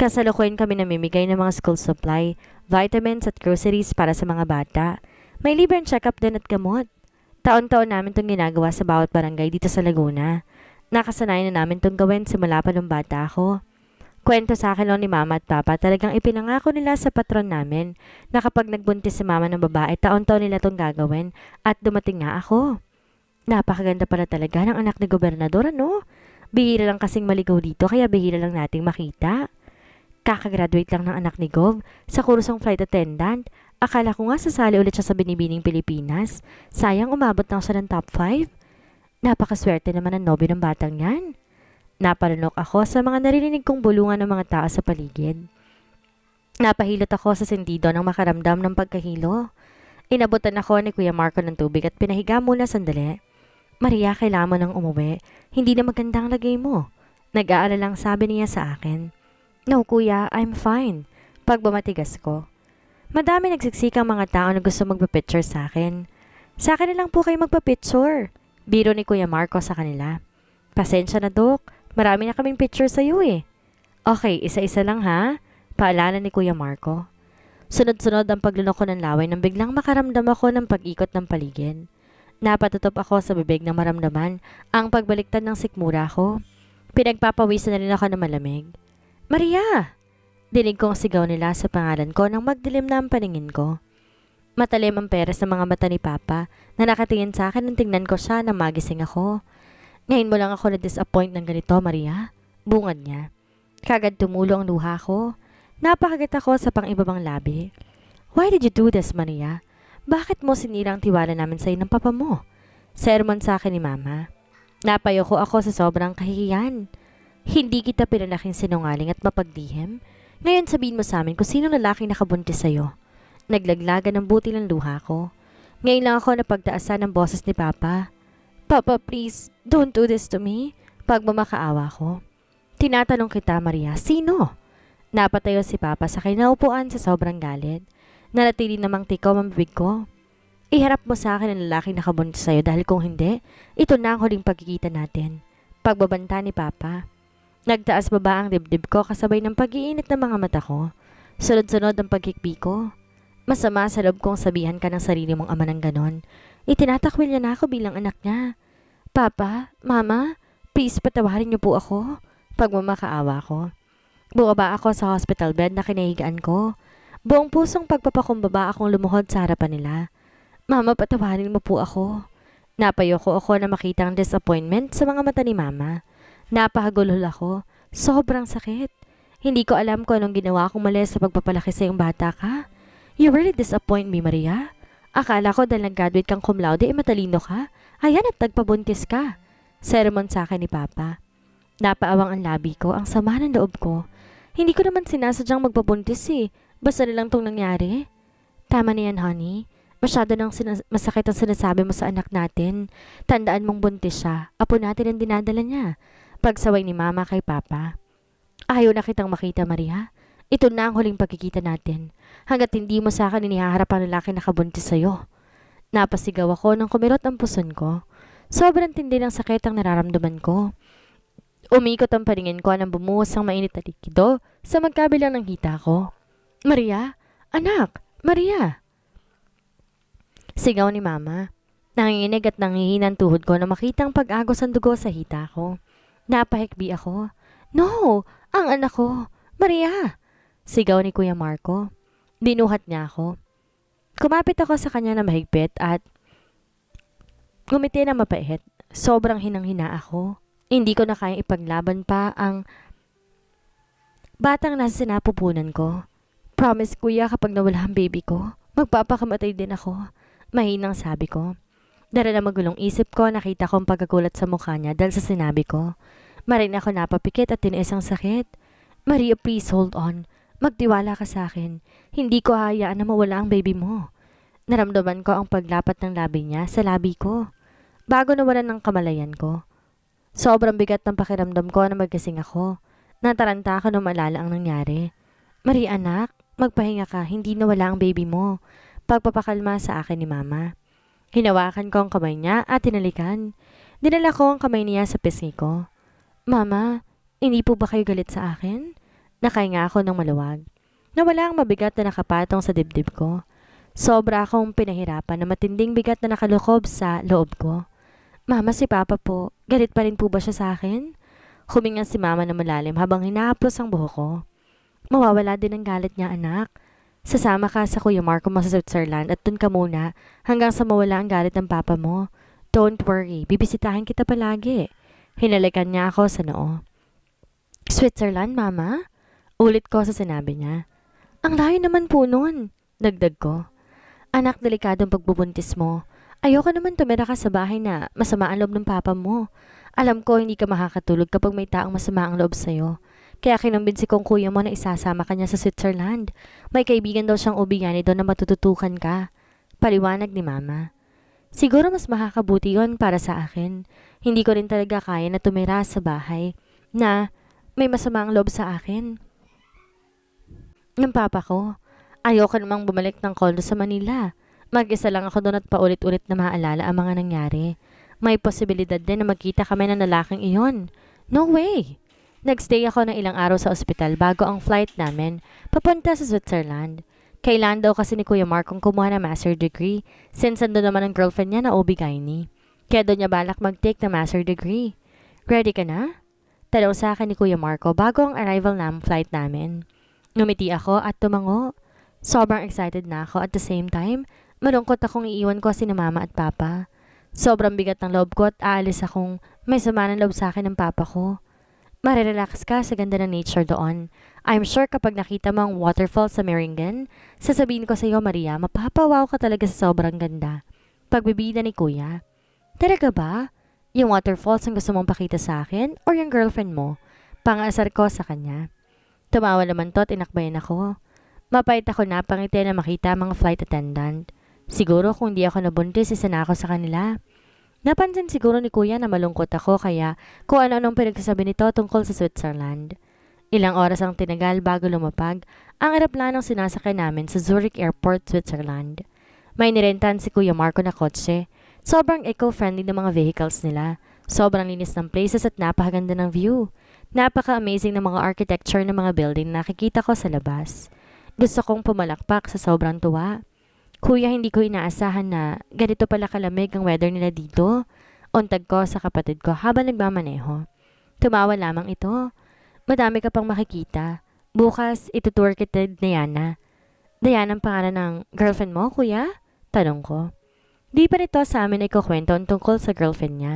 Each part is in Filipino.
Kasalukuyan kami namimigay ng mga school supply, vitamins at groceries para sa mga bata. May libreng check-up din at gamot. Taon-taon namin itong ginagawa sa bawat barangay dito sa Laguna. Nakasanayan na namin itong gawin simula pa nung bata ako. Kwento sa akin lang ni Mama at Papa, talagang ipinangako nila sa patron namin na kapag nagbuntis si Mama ng babae, taon-taon nila itong gagawin at dumating nga ako. Napakaganda pala talaga ng anak ni Gobernador, ano? Bihira lang kasing maligaw dito kaya bihira lang nating makita. Kakagraduate lang ng anak ni Gov sa kursong flight attendant. Akala ko nga sasali ulit siya sa Binibining Pilipinas. Sayang umabot lang siya ng top 5. Napakaswerte naman ang nobyo ng batang yan. Napalunok ako sa mga naririnig kong bulungan ng mga tao sa paligid. Napahilot ako sa sentido ng makaramdam ng pagkahilo. Inabutan ako ni Kuya Marco ng tubig at pinahiga muna sandali. Maria, kailangan mo nang umuwi. Hindi na magandang lagay mo. Nag-aalalang sabi niya sa akin. No, Kuya, I'm fine. Pagbamatigas ko. Madami nagsiksik ang mga tao na gusto magpa-picture sa akin. Sa akin na lang po kayo magpa-picture. Biro ni Kuya Marco sa kanila. Pasensya na, Dok. Marami na kaming picture sa'yo eh. Okay, isa-isa lang ha. Paalala ni Kuya Marco. Sunod-sunod ang paglunok ko ng laway nang biglang makaramdam ako ng pag-ikot ng paligid. Napatutop ako sa bibig na maramdaman ang pagbaliktad ng sikmura ko. Pinagpapawisan na rin ako ng malamig. Maria! Dinig kong sigaw nila sa pangalan ko nang magdilim na ang paningin ko. Matalim ang peres ng mga mata ni Papa na nakatingin sa akin nang tingnan ko siya na magising ako. Ngayon mo lang ako na-disappoint ng ganito, Maria. Bungad niya. Kagad tumulo ang luha ko. Napakagat ako sa pang-ibabang labi. Why did you do this, Maria? Bakit mo sinira ang tiwala namin sa'yo ng papa mo? Sermon sa akin ni Mama. Napayoko ako sa sobrang kahihiyan. Hindi kita pinalaking sinungaling at mapaglihim. Ngayon sabihin mo sa amin kung sino lalaking nakabuntis sa'yo. Naglaglagan ng butil ng luha ko. Ngayon lang ako napagtaasan ng boses ni Papa. Papa, please, don't do this to me. Pagmamakaawa ko. Tinatanong kita, Maria, sino? Napatayo si Papa sa kinaupuan sa sobrang galit. Nanatili namang tikaw ang bibig ko. Iharap mo sa akin ang lalaking nakabuntis sa'yo dahil kung hindi, ito na ang huling pagkikita natin. Pagbabanta ni Papa. Nagtaas baba ang dibdib ko kasabay ng pag-iinit ng mga mata ko. Sunod-sunod ang pagkikbi ko. Masama sa loob kong sabihan ka ng sarili mong ama ng ganon. Itinatakwil niya na ako bilang anak niya. Papa, Mama, please patawarin niyo po ako. Pagmamakaawa ko. Bumaba ako sa hospital bed na kinahigaan ko. Buong pusong pagpapakumbaba akong lumuhod sa harapan nila. Mama, patawarin mo po ako. Napayoko ako na makita ang disappointment sa mga mata ni Mama. Napahagulhol ako. Sobrang sakit. Hindi ko alam kung anong ginawa kong mali sa pagpapalaki sa iyong bata ka. You really disappoint me, Maria. Akala ko dahil nag-graduate kang cum laude, matalino ka. Ayan at nagpabuntis ka. Sermon sa akin ni Papa. Napaawang ang labi ko, ang sama ng loob ko. Hindi ko naman sinasadyang magpabuntis eh. Basta na lang tong nangyari. Tama na yan, honey. Masyado nang masakit ang sinasabi mo sa anak natin. Tandaan mong buntis siya. Apo natin ang dinadala niya. Pagsaway ni Mama kay Papa. Ayaw na kitang makita, Maria. Ito na ang huling pagkikita natin. Hanggat hindi mo sa akin inihaharap ang lalaki na kabuntis sa'yo. Napasigaw ako nang kumirot ang puson ko. Sobrang tindi ng sakit ang nararamdaman ko. Umikot ang paningin ko nang bumuhos ang mainit na likido sa magkabilang ng hita ko. Maria? Anak! Maria! Sigaw ni Mama. Nanginginig at nanghihina ang tuhod ko na makita ang pag-agos ng dugo sa hita ko. Napahikbi ako. No! Ang anak ko! Maria! Sigaw ni Kuya Marco. Binuhat niya ako. Kumapit ako sa kanya na mahigpit at gumiti na mapait. Sobrang hinang-hina ako. Hindi ko na kayang ipaglaban pa ang batang nasa sinapupunan ko. Promise, Kuya, kapag nawala ang baby ko, magpapakamatay din ako. Mahinang sabi ko. Dara na magulong isip ko, nakita ko ang pagkagulat sa mukha niya dahil sa sinabi ko. Marin ako napapikit at tiniis ang sakit. Maria, please hold on. Magtiwala ka sa akin. Hindi ko hayaan na mawala ang baby mo. Naramdaman ko ang paglapat ng labi niya sa labi ko. Bago nawalan ng kamalayan ko. Sobrang bigat ng pakiramdam ko na magising ako. Nataranta ako nung maalala ang nangyari. Maria, anak, magpahinga ka. Hindi nawala ang baby mo. Pagpapakalma sa akin ni Mama. Hinawakan ko ang kamay niya at tinalikan. Dinala ko ang kamay niya sa pisngi ko. Mama, hindi po ba kayo galit sa akin? Nakahinga ako ng maluwag. Nawala ang mabigat na nakapatong sa dibdib ko. Sobra akong pinahirapan na matinding bigat na nakalukob sa loob ko. Mama, si Papa po. Galit pa rin po ba siya sa akin? Huminga si Mama na malalim habang hinahaplos ang buhok ko. Mawawala din ang galit niya, anak. Sasama ka sa Kuya Marco mo sa Switzerland at dun ka muna hanggang sa mawala ang galit ng Papa mo. Don't worry, bibisitahin kita palagi. Hinalikan niya ako sa noo. Switzerland, Mama? Ulit ko sa sinabi niya. Ang layo naman po nun. Dagdag ko. Anak, delikadong pagbubuntis mo. Ayoko naman tumira ka sa bahay na masama ang loob ng Papa mo. Alam ko hindi ka makakatulog kapag may taong masama ang loob sa'yo. Kaya kinumbinsi kong kuya mo na isasama ka niya sa Switzerland. May kaibigan daw siyang ubiyani doon na matututukan ka. Paliwanag ni Mama. Siguro mas makakabuti yon para sa akin. Hindi ko rin talaga kaya na tumira sa bahay na may masama ang loob sa akin. Ng Papa ko. Ayoko namang bumalik ng kondo sa Manila. Mag-isa lang ako doon at paulit-ulit na maaalala ang mga nangyari. May posibilidad din na magkita kami ng lalaking iyon. No way! Nagstay ako ng ilang araw sa ospital bago ang flight namin papunta sa Switzerland. Kailan daw kasi ni Kuya Mark kung kumuha ng master degree since ando naman ang girlfriend niya na OB-GYN. Kaya doon niya balak mag-take ng master degree. Ready ka na? Tanong sa akin ni Kuya Marco bago ang arrival ng flight namin. Ngumiti ako at tumango. Sobrang excited na ako at the same time, malungkot akong iiwan ko si Mama at Papa. Sobrang bigat ng loob ko at aalis akong may sama ng loob sa akin ng Papa ko. Marirelax ka sa ganda ng nature doon. I'm sure kapag nakita mo ang waterfall sa Meiringen, sasabihin ko sa iyo, Maria, mapapawaw ka talaga sa sobrang ganda. Pagbibida ni Kuya. Talaga ba? Yung waterfalls ang gusto mong pakita sa akin or yung girlfriend mo? Pangasar ko sa kanya. Tumawa naman to at inakbayan ako. Mapait ako na pangiti na makita ang mga flight attendant. Siguro kung di ako nabuntis, isa na ako sa kanila. Napansin siguro ni Kuya na malungkot ako kaya kung ano-anong pinagsasabi nito tungkol sa Switzerland. Ilang oras ang tinagal bago lumapag ang eroplanong sinasakay namin sa Zurich Airport, Switzerland. May nirentan si Kuya Marco na kotse. Sobrang eco-friendly ng mga vehicles nila. Sobrang linis ng places at napakaganda ng view. Napaka-amazing ng mga architecture ng mga building na nakikita ko sa labas. Gusto kong pumalakpak sa sobrang tuwa. Kuya, hindi ko inaasahan na ganito pala kalamig ang weather nila dito. Untag ko sa kapatid ko habang nagmamaneho. Tumawa lamang ito. Madami ka pang makikita. Bukas, itutour kita ni Diana. Diana ang pangalan ng girlfriend mo, Kuya? Tanong ko. Di pa nito sa amin ikukwento ang tungkol sa girlfriend niya.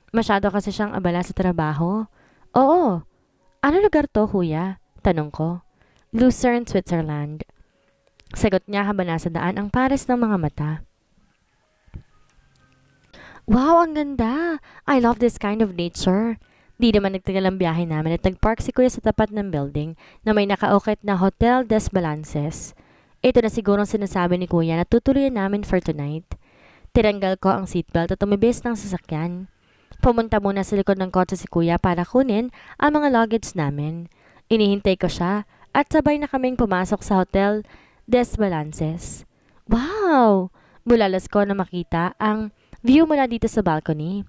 Masyado kasi siyang abala sa trabaho. Oo. Ano lugar to, Kuya? Tanong ko. Lucerne, Switzerland. Sagot niya habang nasa daan ang pares ng mga mata. Wow, ang ganda! I love this kind of nature. Di naman nagtagal ang biyahe namin at nagpark si Kuya sa tapat ng building na may nakaukit na Hotel des Balances. Ito na siguro ang sinasabi ni Kuya na tutuloyan namin for tonight. Tinanggal ko ang seatbelt at umibis ng sasakyan. Pumunta muna sa likod ng kotse si Kuya para kunin ang mga luggage namin. Inihintay ko siya at sabay na kaming pumasok sa Hotel des Balances. Wow! Bulalas ko na makita ang view mula dito sa balcony.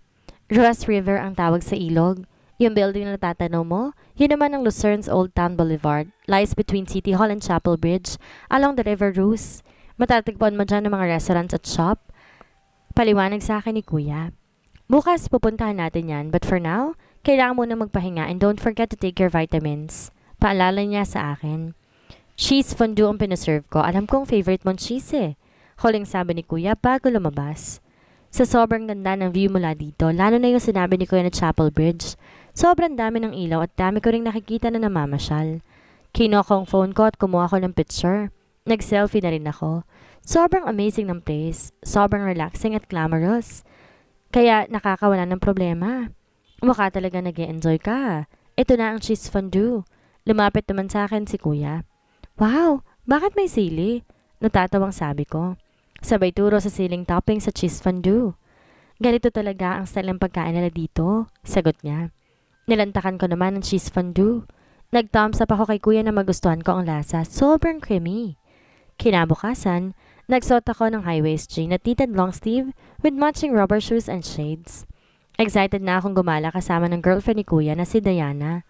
Ross River ang tawag sa ilog. Yung building na natatanaw mo, yun naman ang Lucerne's Old Town Boulevard. Lies between City Hall and Chapel Bridge along the River Rus. Matatagpuan mo dyan ng mga restaurants at shop. Paliwanag sa akin ni Kuya. Bukas pupuntahan natin yan, but for now, kailangan mo na magpahinga and don't forget to take your vitamins. Paalala niya sa akin. Cheese fondue ang pinaserve ko. Alam kong favorite mong cheese eh. Huling sabi ni Kuya bago lumabas. Sa sobrang ganda ng view mula dito, lalo na yung sinabi ni Kuya na Chapel Bridge, sobrang dami ng ilaw at dami ko ring nakikita na namamasyal. Kinuha ko ang phone ko at kumuha ko ng picture. Nag-selfie na rin ako. Sobrang amazing ng place. Sobrang relaxing at glamorous. Kaya nakakawala ng problema. Mukha talaga nag-e-enjoy ka. Ito na ang cheese fondue. Lumapit naman sa akin si Kuya. Wow, bakit may sili? Natatawang sabi ko. Sabay turo sa siling topping sa cheese fondue. Ganito talaga ang style ng pagkain nila dito, sagot niya. Nilantakan ko naman ng cheese fondue. Nag-thumbs up ako kay Kuya na magustuhan ko ang lasa. Sobrang creamy. Kinabukasan, nagsuot ako ng high-waist jean na tinted long sleeve with matching rubber shoes and shades. Excited na akong gumala kasama ng girlfriend ni Kuya na si Diana.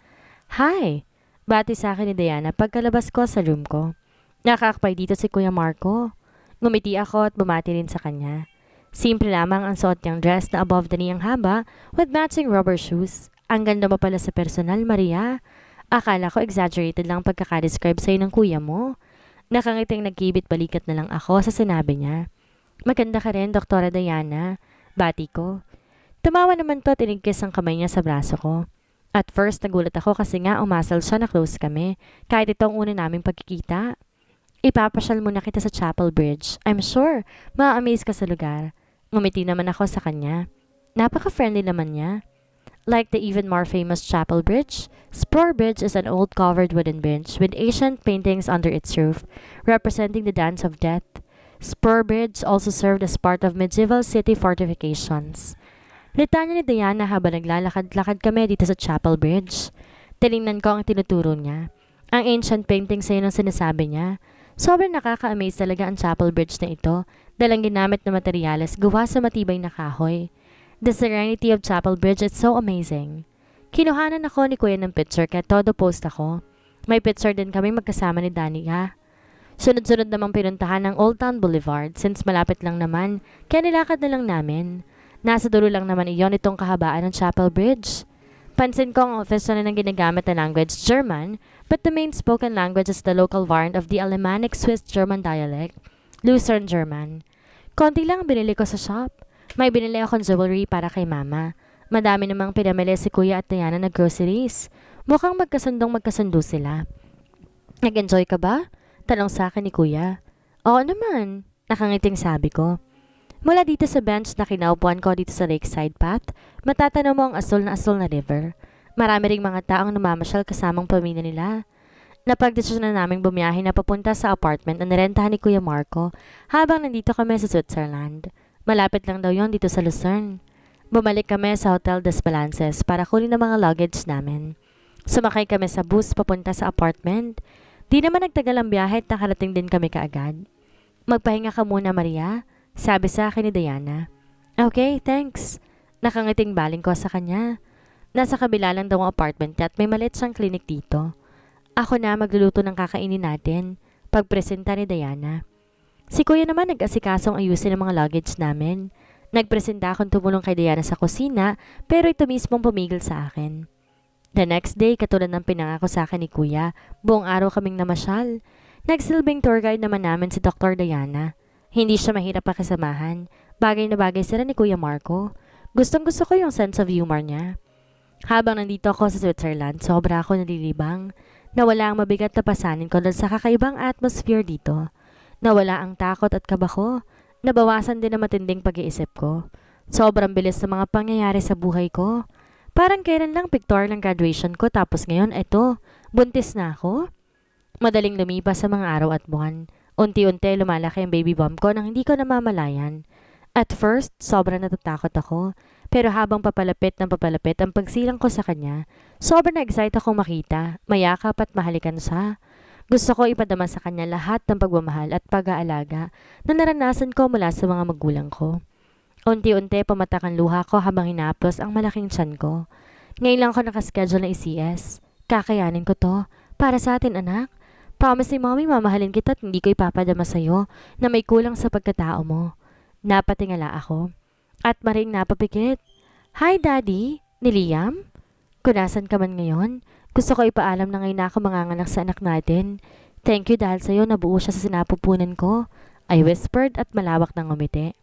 Hi! Bati sa akin ni Diana pagkalabas ko sa room ko. Nakakapay dito si Kuya Marco. Ngumiti ako at bumati rin sa kanya. Simple lamang ang suot niyang dress na above the knee ang haba with matching rubber shoes. Ang ganda mo pala sa personal, Maria. Akala ko exaggerated lang pagkakadescribe sa'yo ng kuya mo. Nakangiting nagkibit balikat na lang ako sa sinabi niya. Maganda ka rin, Doktora Diana. Bati ko. Tumawa naman to at inigkis ang kamay niya sa braso ko. At first, nagulat ako kasi nga umasal siya na close kami, kahit itong una naming pagkikita. Ipapasyal muna kita sa Chapel Bridge. I'm sure, ma-amaze ka sa lugar. Ngumiti naman ako sa kanya. Napaka-friendly naman niya. Like the even more famous Chapel Bridge, Spur Bridge is an old covered wooden bridge with ancient paintings under its roof, representing the dance of death. Spur Bridge also served as part of medieval city fortifications. Litanya ni Diana habang naglalakad-lakad kami dito sa Chapel Bridge. Tiningnan ko ang tinuturo niya. Ang ancient painting sa'yo ng sinasabi niya. Sobrang nakaka-amaze talaga ang Chapel Bridge na ito dahil ang ginamit na materyales gawa sa matibay na kahoy. The serenity of Chapel Bridge is so amazing. Kinuhanan ako ni Kuya ng picture kaya todo post ako. May picture din kami magkasama ni Danica. Sunod-sunod namang pinuntahan ng Old Town Boulevard since malapit lang naman kaya nilakad na lang namin. Nasa dulo lang naman iyon itong kahabaan ng Chapel Bridge. Pansin ko ang official na ginagamit na language German, but the main spoken language is the local variant of the Alemannic Swiss-German dialect, Lucerne German. Konti lang binili ko sa shop. May binili akong jewelry para kay mama. Madami namang pinamili si Kuya at Diana na groceries. Mukhang magkasundo sila. Nag-enjoy ka ba? Tanong sa akin ni Kuya. Oo naman, nakangiting sabi ko. Mula dito sa bench na kinaupuan ko dito sa lakeside path, matatanaw mo ang asul na river. Marami ring mga taong namamasyal kasamang pamilya nila. Napagdesisyon na naming bumiyahe na papunta sa apartment na nirentahan ni Kuya Marco habang nandito kami sa Switzerland. Malapit lang daw yon dito sa Lucerne. Bumalik kami sa Hotel des Balances para kunin ang mga luggage namin. Sumakay kami sa bus papunta sa apartment. Di naman nagtagal ang biyahe at nakarating din kami kaagad. Magpahinga ka muna, Maria. Sabi sa akin ni Diana. Okay, thanks. Nakangiting baling ko sa kanya. Nasa kabila lang daw ang apartment niya at may maliit siyang clinic dito. Ako na magluluto ng kakainin natin. Pagpresenta ni Diana. Si Kuya naman nag-asikasong ayusin ang mga luggage namin. Nagpresenta akong tumulong kay Diana sa kusina pero ito mismong pumigil sa akin. The next day, katulad ng pinangako sa akin ni Kuya, buong araw kaming namasyal. Nagsilbing tour guide naman namin si Dr. Diana. Hindi siya mahirap pakisamahan. Bagay na bagay sila ni Kuya Marco. Gustong-gusto ko yung sense of humor niya. Habang nandito ako sa Switzerland, sobra ako nalilibang. Nawala ang mabigat na pasanin ko dahil sa kakaibang atmosphere dito. Nawala ang takot at kaba ko. Nabawasan din ang matinding pag-iisip ko. Sobrang bilis ng mga pangyayari sa buhay ko. Parang kailan lang pictorial ng graduation ko tapos ngayon, eto, buntis na ako. Madaling lumipas sa mga araw at buwan. Unti-unti lumalaki ang baby bump ko nang hindi ko namamalayan. At first, sobrang natatakot ako. Pero habang papalapit ng papalapit ang pagsilang ko sa kanya, sobrang na-excite akong makita, mayakap at mahalikan siya. Gusto ko ipadama sa kanya lahat ng pagmamahal at pag-aalaga na naranasan ko mula sa mga magulang ko. Unti-unti pumatak ang luha ko habang hinaplos ang malaking tiyan ko. Ngayon lang ako nakaschedule na i-CS. Kakayanin ko to. Para sa atin, anak. Promise ni Mommy, mamahalin kita at hindi ko ipapadama sa'yo na may kulang sa pagkatao mo. Napatingala ako. At maring napapikit. Hi, Daddy. Ni Liam? Kung nasan ka man ngayon, gusto ko ipaalam na ngayon na ako manganganak sa anak natin. Thank you dahil sa'yo nabuo siya sa sinapupunan ko. I whispered at malawak ng ngumiti.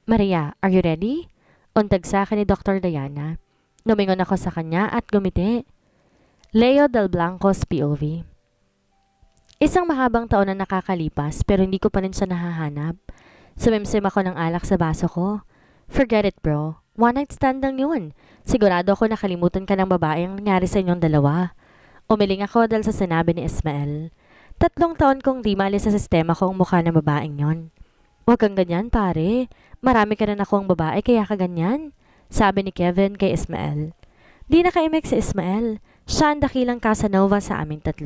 Maria, are you ready? Untag sa akin ni Dr. Diana. Lumingon ako sa kanya at gumiti. Leo Del Blancos POV. Isang mahabang taon na nakakalipas pero hindi ko pa rin siya nahahanap. Sumimsim ako ng alak sa baso ko. Forget it, bro. One night stand lang yun. Sigurado ako nakalimutan ka ng babae ang nangyari sa inyong dalawa. Umiling ako dahil sa sinabi ni Ismael. 3 taon kong di maalis sa sistema ko ang mukha ng babaeng yon. Huwag kang ganyan, pare. Marami ka na ako ang babae kaya ka ganyan. Sabi ni Kevin kay Ismael. Di nakaimik si Ismael. Siya ang dakilang Casanova sa aming 3.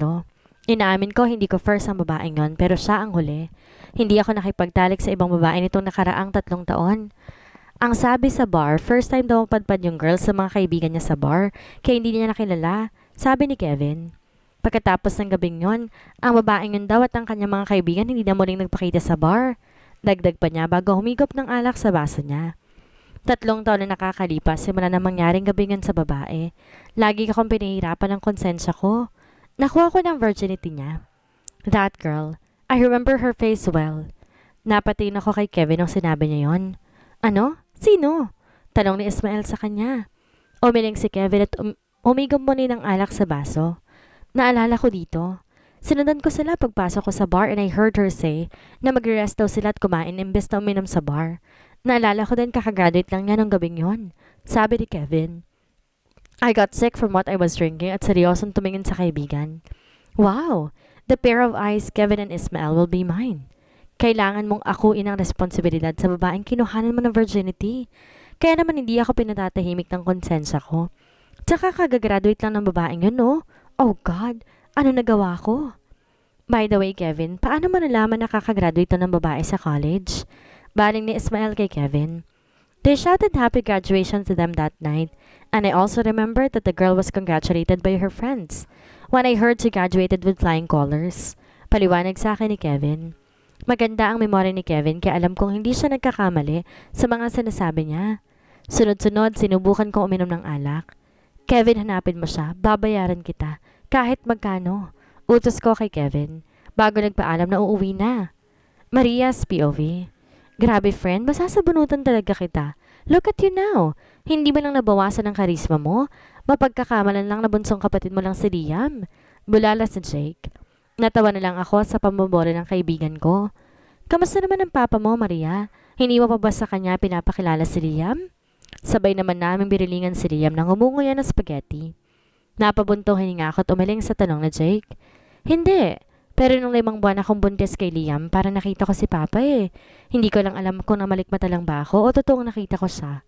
Inaamin ko hindi ko first ang babaeng yon pero siya ang huli. Hindi ako nakipagtalik sa ibang babae nitong nakaraang 3 taon. Ang sabi sa bar, first time daw padpad yung girl sa mga kaibigan niya sa bar kaya hindi niya nakilala. Sabi ni Kevin. Pagkatapos ng gabing yon, ang babaeng yun daw at ang kanyang mga kaibigan hindi na muling nagpakita sa bar. Dagdag pa niya bago humigop ng alak sa baso niya. 3 taon na nakakalipas simula na mangyaring gabing yun sa babae. Lagi akong pinahirapan ng konsensya ko. Nakuha ko ng virginity niya. That girl, I remember her face well. Napatingin ako kay Kevin nung sinabi niya yon. Ano? Sino? Tanong ni Ismael sa kanya. Umiling si Kevin at umigom muli ng alak sa baso. Naalala ko dito. Sinundan ko sila pagpasok ko sa bar and I heard her say na magre-rest daw sila at kumain imbes na uminom sa bar. Naalala ko din kakagraduate lang niya nung gabing yon. Sabi ni Kevin. I got sick from what I was drinking at seryosong tumingin sa kaibigan. Wow! The pair of eyes, Kevin and Ismael, will be mine. Kailangan mong akuin ang responsibilidad sa babaeng kinuhanan mo ng virginity. Kaya naman hindi ako pinatatahimik ng konsensya ko. Tsaka kagagraduate lang ng babaeng yun, no? Oh God, ano nagawa ko? By the way, Kevin, paano mo nalaman na kakagraduate na ng babae sa college? Baling ni Ismael kay Kevin. They shouted happy graduation to them that night, and I also remembered that the girl was congratulated by her friends when I heard she graduated with flying colors. Paliwanag sa akin ni Kevin. Maganda ang memory ni Kevin kaya alam kong hindi siya nagkakamali sa mga sinasabi niya. Sunod-sunod, sinubukan kong uminom ng alak. Kevin, hanapin mo siya. Babayaran kita. Kahit magkano. Utos ko kay Kevin. Bago nagpaalam na uuwi na. Maria's POV. Grabe friend, masasabunutan talaga kita. Look at you now. Hindi ba lang nabawasan ang karisma mo? Mapagkakamalan lang na bunsong kapatid mo lang si Liam. Bulala si Jake. Natawa na lang ako sa pambobola ng kaibigan ko. Kamusta naman ang papa mo, Maria? Hindi mo pa ba sa kanya pinapakilala si Liam? Sabay naman namin birilingan si Liam nang humunguya ng spaghetti. Napabuntong hininga ako at umiling sa tanong na Jake. Hindi. Pero nung 5 buwan akong buntis kay Liam, para nakita ko si Papa eh. Hindi ko lang alam kung namalikmata lang ba ako o totoong nakita ko siya.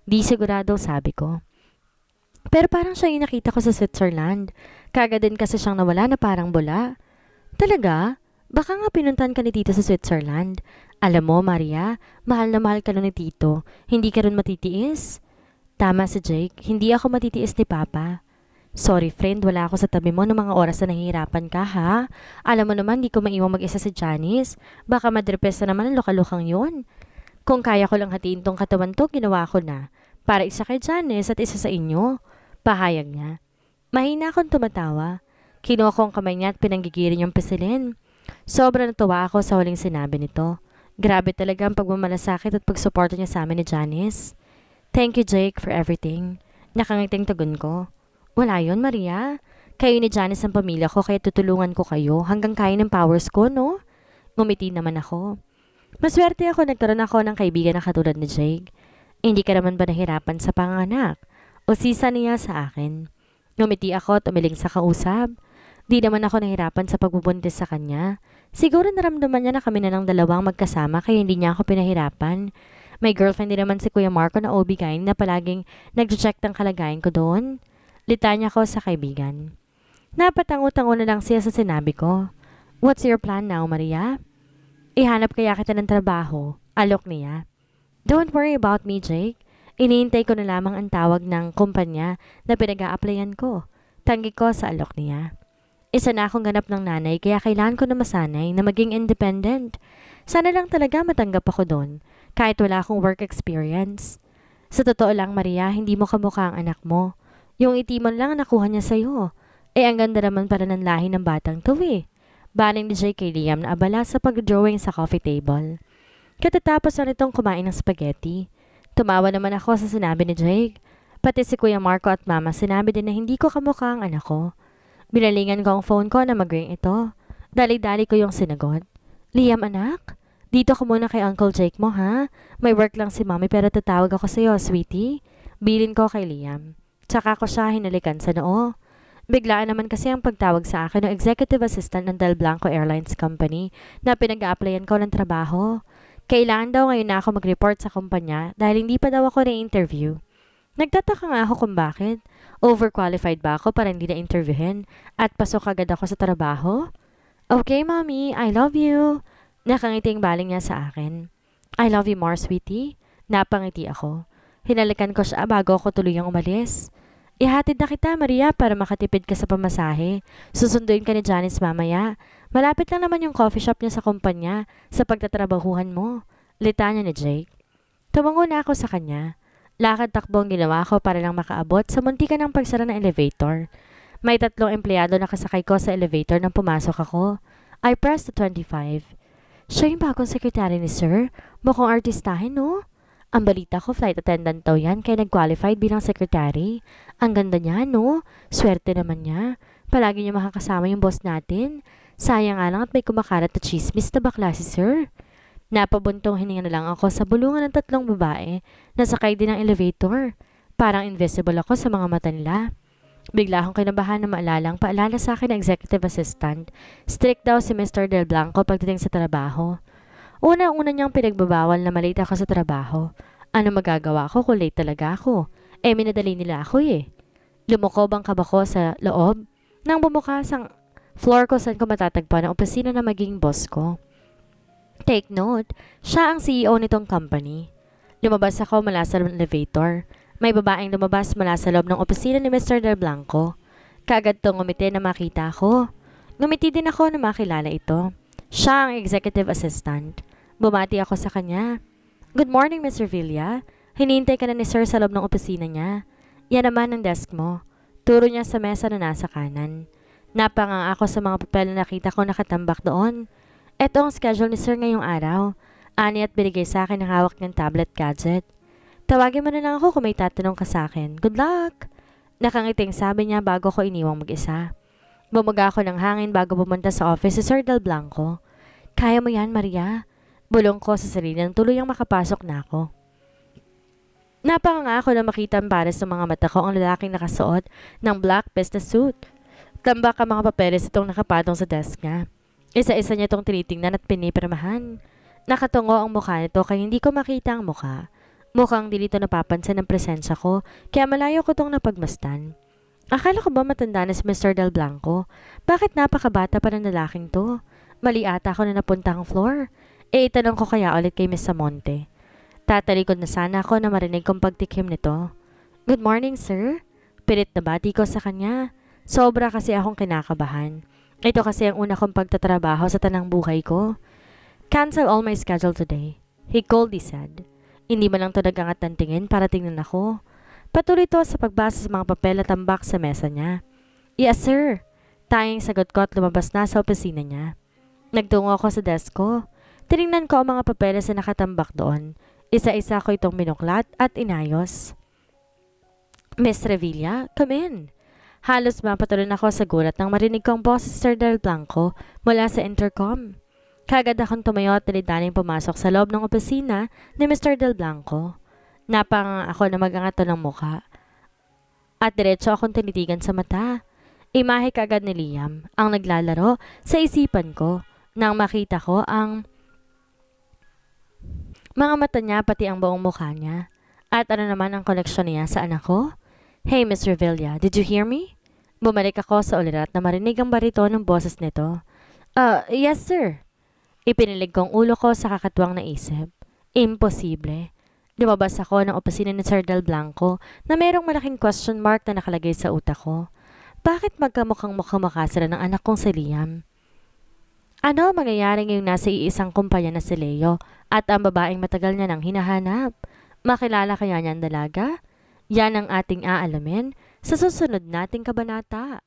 Di sigurado, sabi ko. Pero parang siya yung nakita ko sa Switzerland. Kaga din kasi siyang nawala na parang bula. Talaga? Baka nga pinuntan ka ni Tito sa Switzerland. Alam mo, Maria, mahal na mahal ka nun ni Tito. Hindi ka rin matitiis. Tama si Jake, hindi ako matitiis ni Papa. Sorry friend, wala ako sa tabi mo ng mga oras na nahihirapan ka ha. Alam mo naman, di ko maiwang mag-isa si Janice. Baka madrepes na naman ang lokalukang yun. Kung kaya ko lang hatiin tong katawan to, ginawa ko na. Para isa kay Janice at isa sa inyo. Pahayag niya. Mahina akong tumatawa. Kinuha ko ang kamay niya at pinanggigirin yung pisilin. Sobrang natuwa ako sa huling sinabi nito. Grabe talaga ang pagmamalasakit at pagsuporta niya sa amin ni Janice. Thank you Jake for everything. Nakangiting tugon ko. Wala yun, Maria. Kayo ni Janice ang pamilya ko kaya tutulungan ko kayo hanggang kaya ng powers ko, no? Ngumiti naman ako. Maswerte ako nagkaroon ako ng kaibigan na katulad ni Jake. Hindi ka naman ba nahirapan sa panganak? O sisa niya sa akin? Ngumiti ako at umiling sa kausap. Di naman ako nahirapan sa pagbubuntis sa kanya. Siguro naramdaman niya na kami na ng dalawang magkasama kaya hindi niya ako pinahirapan. May girlfriend din naman si Kuya Marco na OB-GYN na palaging nag-check ng kalagayan ko doon. Litanya ko sa kaibigan. Napatango-tango na lang siya sa sinabi ko. What's your plan now, Maria? Ihanap kaya kita ng trabaho. Alok niya. Don't worry about me, Jake. Iniintay ko na lamang ang tawag ng kumpanya na pinag-a-applyan ko. Tanggi ko sa alok niya. Isa na akong ganap ng nanay kaya kailangan ko na masanay na maging independent. Sana lang talaga matanggap ako doon kahit wala akong work experience. Sa totoo lang, Maria, hindi mo kamukha ang anak mo. Yung itimon lang nakuha niya sa'yo. Eh, ang ganda naman pala ng lahi ng batang to eh. Baling ni Jake kay Liam na abala sa pag-drawing sa coffee table. Katatapos na nitong kumain ng spaghetti. Tumawa naman ako sa sinabi ni Jake. Pati si Kuya Marco at Mama sinabi din na hindi ko kamukha ang anak ko. Binalingan ko ang phone ko na mag-ring ito. Dali-dali ko yung sinagot. Liam anak? Dito ko muna kay Uncle Jake mo ha? May work lang si Mommy pero tatawag ako sa'yo, sweetie. Bilin ko kay Liam. Tsaka ko siya hinalikan sa noo. Biglaan naman kasi ang pagtawag sa akin ng executive assistant ng Del Blanco Airlines Company na pinag-a-applyan ko ng trabaho. Kailangan daw ngayon na ako mag-report sa kumpanya dahil hindi pa daw ako na-interview. Nagtataka nga ako kung bakit. Overqualified ba ako para hindi na-interviewin at pasok agad ako sa trabaho? Okay, Mommy, I love you. Nakangiting baling niya sa akin. I love you more, sweetie. Napangiti ako. Hinalikan ko siya bago ako tuluyang umalis. Ihatid na kita, Maria, para makatipid ka sa pamasahe. Susunduin ka ni Janice mamaya. Malapit lang naman yung coffee shop niya sa kumpanya sa pagtatrabahuhan mo. Litanya ni Jake. Tumango na ako sa kanya. Lakad-takbo ang ginawa ko para lang makaabot sa muntikan ng pagsara ng elevator. May 3 empleyado na kasakay ko sa elevator nang pumasok ako. I pressed the 25. Siya yung bagong sekretary ni Sir. Mukhang artistahin, no? Ang balita ko, flight attendant daw yan kaya nag-qualified bilang secretary. Ang ganda niya, no? Swerte naman niya. Palagi niya makakasama yung boss natin. Sayang nga lang at may kumakalat na chismis na bakla si Sir. Napabuntong hininga na lang ako sa bulungan ng 3 babae na sakay din ng elevator. Parang invisible ako sa mga mata nila. Bigla akong kinabahan na maalalang paalala sa akin ng executive assistant. Strict daw si Mr. Del Blanco pagdating sa trabaho. Una-una niyang pinagbabawal na malate ako sa trabaho. Ano magagawa ko kung late talaga ako? Minadali nila ako eh. Lumukob ang kaba ko sa loob nang bumukas ang floor ko saan ko matatagpuan ang opisina na maging boss ko. Take note, siya ang CEO nitong company. Lumabas ako mula sa elevator. May babaeng lumabas mula sa loob ng opisina ni Mr. Del Blanco. Kaagad tong ngumiti na makita ko. Ngumiti din ako na makilala ito. Siya ang executive assistant. Bumati ako sa kanya. Good morning, Mr. Villa. Hinihintay ka na ni Sir sa loob ng opisina niya. Yan naman ang desk mo. Turo niya sa mesa na nasa kanan. Napanganga ako sa mga papel na nakita ko nakatambak doon. Ito ang schedule ni Sir ngayong araw. Ani at binigay sa akin ang hawak ng tablet gadget. Tawagin mo na lang ako kung may tatanong ka sa akin. Good luck! Nakangiting sabi niya bago ko iniwang mag-isa. Bumuga ako ng hangin bago pumunta sa office si Sir Del Blanco. Kaya mo yan, Maria. Bulong ko sa sarili nang tuluyang makapasok na ako. Napanganga ako na makita ang pares ng mga mata ko ang lalaking nakasuot ng black business suit. Tambak ang mga papeles itong nakapatong sa desk niya. Isa-isa niya itong tinitingnan at pinipirmahan. Nakatungo ang mukha nito kaya hindi ko makita ang mukha. Mukhang di nito napapansin ang presensya ko kaya malayo ko itong napagmastan. Akala ko ba matanda na si Mr. Del Blanco? Bakit napakabata pa ng lalaking to? Mali ata ako na napunta ang floor. Itanong ko kaya ulit kay Miss Samonte. Tatalikod na sana ako na marinig kong pagtikim nito. Good morning, sir. Pilit na bati ko sa kanya. Sobra kasi akong kinakabahan. Ito kasi ang una kong pagtatrabaho sa tanang buhay ko. Cancel all my schedule today, he coldly said. Hindi man lang to nagangat ng tingin para tingnan ako. Patuloy to sa pagbasa sa mga papel at tambak sa mesa niya. Yes, sir. Tanging sagot ko at lumabas na sa opisina niya. Nagtungo ako sa desk ko. Tinignan ko ang mga papeles na nakatambak doon. Isa-isa ko itong binuklat at inayos. Miss Revilla, come in. Halos mapatuloy ako sa gulat nang marinig ko ang boses si Sir Del Blanco mula sa intercom. Kagad akong tumayo at dalidaning pumasok sa loob ng opisina ni Mr. Del Blanco. Napanganga ako na mag-angat ng mukha. At diretso akong tinitigan sa mata. Imahe kagad ni Liam ang naglalaro sa isipan ko nang makita ko ang mga mata niya pati ang buong mukha niya. At ano naman ang koneksyon niya sa anak ko? Hey, Miss Revilla, did you hear me? Bumalik ako sa ulirat na marinig ang barito ng boses nito. Yes sir. Ipinilig kong ulo ko sa kakatuwang naisip. Imposible. Lumabas ako ng opisina ni Sir Del Blanco na mayroong malaking question mark na nakalagay sa utak ko. Bakit magkamukhang-mukha sila ng anak kong si Liam? Ano mangyayari ngayong nasa iisang kumpanya na si Leo at ang babaeng matagal niya nang hinahanap? Makilala kaya niya ang dalaga? Yan ang ating aalamin sa susunod nating kabanata.